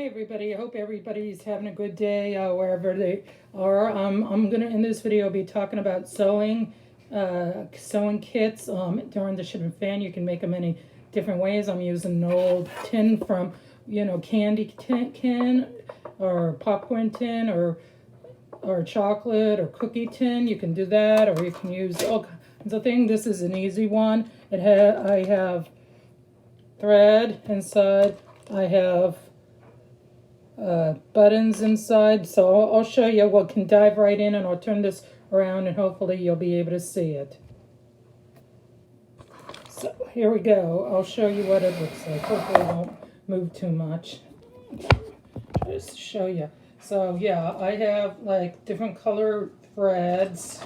Hi everybody, I hope everybody's having a good day wherever they are. I'm gonna in this video be talking about sewing kits during the shipping fan. You can make them any different ways. I'm using an old tin from, candy tin or popcorn tin or chocolate or cookie tin. You can do that, or you can use all kinds of things. This is an easy one. I have thread inside. I have buttons inside, so I'll show you. We can dive right in, and I'll turn this around and hopefully you'll be able to see it. So here we go. I'll show you what it looks like. Hopefully it won't move too much. Just show you. So yeah, I have like different color threads.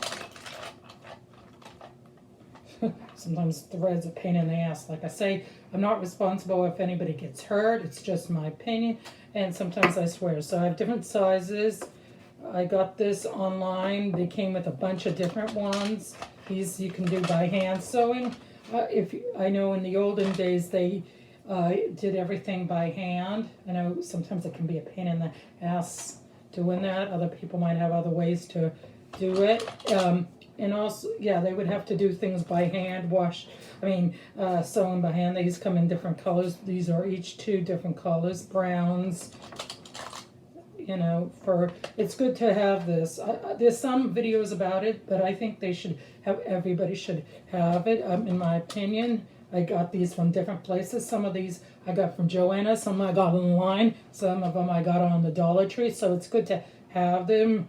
Sometimes threads are a pain in the ass. Like I say, I'm not responsible if anybody gets hurt. It's just my opinion. And sometimes I swear. So I have different sizes. I got this online. They came with a bunch of different ones. These you can do by hand sewing. I know in the olden days they did everything by hand. I know sometimes it can be a pain in the ass doing that. Other people might have other ways to do it. And also, yeah, they would have to do things by hand, sewing by hand. These come in different colors. These are each two different colors, browns. It's good to have this. There's some videos about it, but I think everybody should have it, in my opinion. I got these from different places. Some of these I got from Joanna, some I got online, some of them I got on the Dollar Tree, so it's good to have them,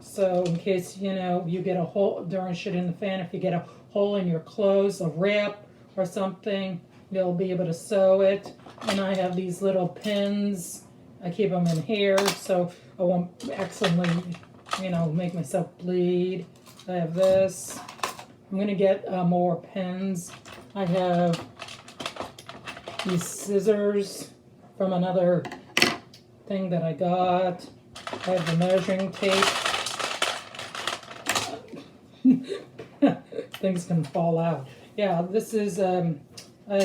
So in case, you get a hole during shit in the fan, if you get a hole in your clothes, a rip or something, you'll be able to sew it. And I have these little pins. I keep them in here so I won't accidentally, make myself bleed. I have this. I'm going to get more pins. I have these scissors from another thing that I got. I have the measuring tape. Things can fall out. Yeah, this is, I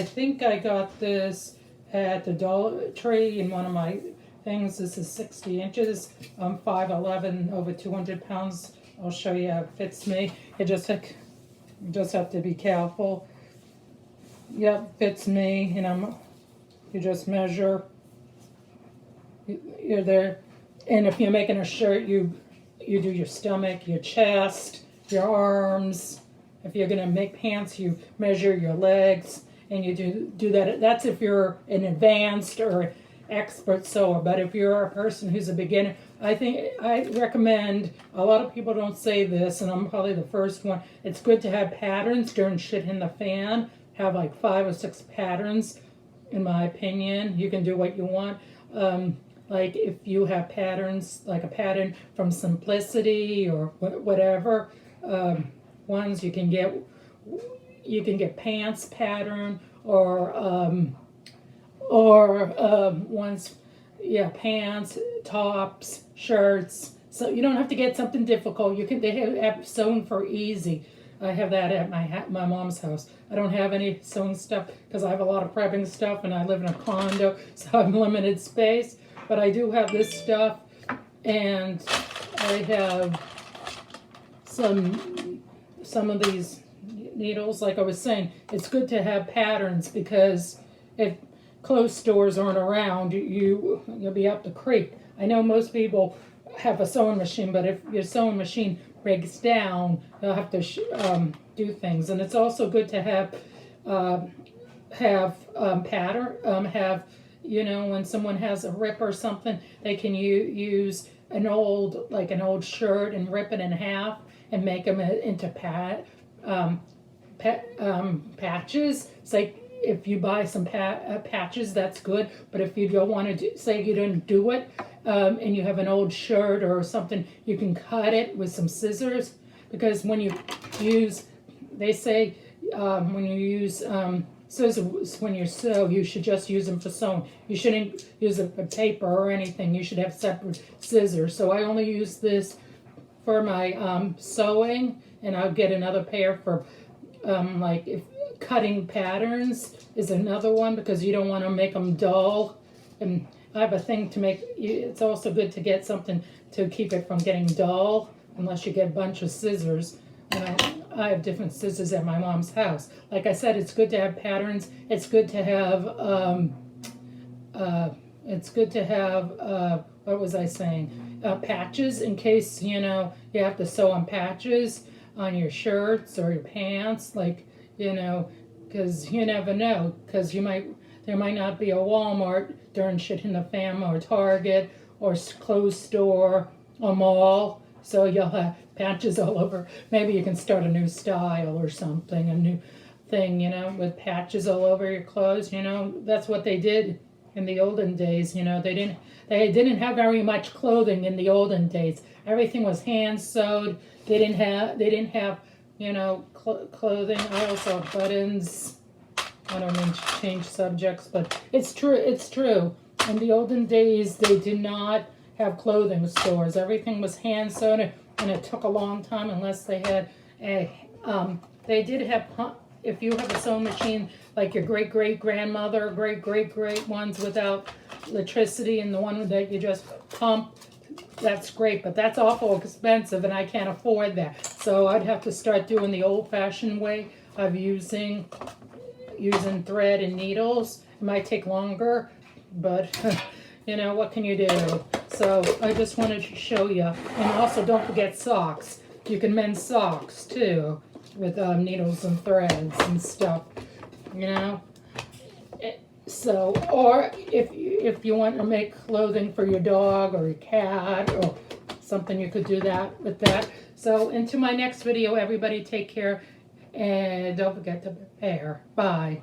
think I got this at the Dollar Tree in one of my things. This is 60 inches. I'm 5'11", over 200 pounds. I'll show you how it fits me. You just have to be careful. Yep, fits me. You just measure. You're there. And if you're making a shirt, you do your stomach, your chest, your arms. If you're going to make pants, you measure your legs, and you do that. That's if you're an advanced or expert sewer. But if you're a person who's a beginner, I recommend, a lot of people don't say this, and I'm probably the first one, it's good to have patterns during shit in the fan. Have like 5 or 6 patterns, in my opinion. You can do what you want. Like if you have patterns, like a pattern from Simplicity or whatever, ones you can get pants pattern or ones, yeah, pants, tops, shirts. So you don't have to get something difficult. They have sewing for easy. I have that at my mom's house. I don't have any sewing stuff because I have a lot of prepping stuff and I live in a condo, so I have limited space. But I do have this stuff, and I have some of these needles. Like I was saying, it's good to have patterns because if clothes stores aren't around, you'll be up the creek. I know most people have a sewing machine, but if your sewing machine breaks down, they'll have to do things. And it's also good to have pattern. When someone has a rip or something, they can use an old shirt and rip it in half and make them into patches. It's like if you buy some patches, that's good. But if you don't want to say you didn't do it, and you have an old shirt or something, you can cut it with some scissors. Because when you use, they say when you use scissors when you sew, you should just use them for sewing. You shouldn't use it for paper or anything. You should have separate scissors. So I only use this for my sewing, and I'll get another pair for like if cutting patterns is another one, because you don't want to make them dull. And I have a thing to make, it's also good to get something to keep it from getting dull, unless you get a bunch of scissors. I have different scissors at my mom's house. Like I said, it's good to have patterns. It's good to have, what was I saying? Patches, in case, you know, you have to sew on patches on your shirts or your pants, like, you know, because you never know, because there might not be a Walmart during shit in the fan, or Target, or clothes store, or mall, so you'll have patches all over. Maybe you can start a new style or something, a new thing, you know, with patches all over your clothes. You know, that's what they did in the olden days. You know, they didn't have very much clothing in the olden days. Everything was hand sewed. They didn't have you know, clothing. I also have buttons. I don't mean to change subjects, but it's true. It's true. In the olden days, they did not have clothing stores. Everything was hand sewn, and it took a long time unless they had a. They did have, if you have a sewing machine like your great great grandmother, great ones without electricity, and the one that you just pump, that's great, but that's awful expensive, and I can't afford that. So I'd have to start doing the old-fashioned way of using thread and needles. It might take longer, but you know, what can you do? So I just wanted to show you. And also, don't forget socks. You can mend socks too with needles and threads and stuff, you know. So, or if you want to make clothing for your dog or your cat or something, you could do that with that. So into my next video, everybody take care, and don't forget to prepare. Bye.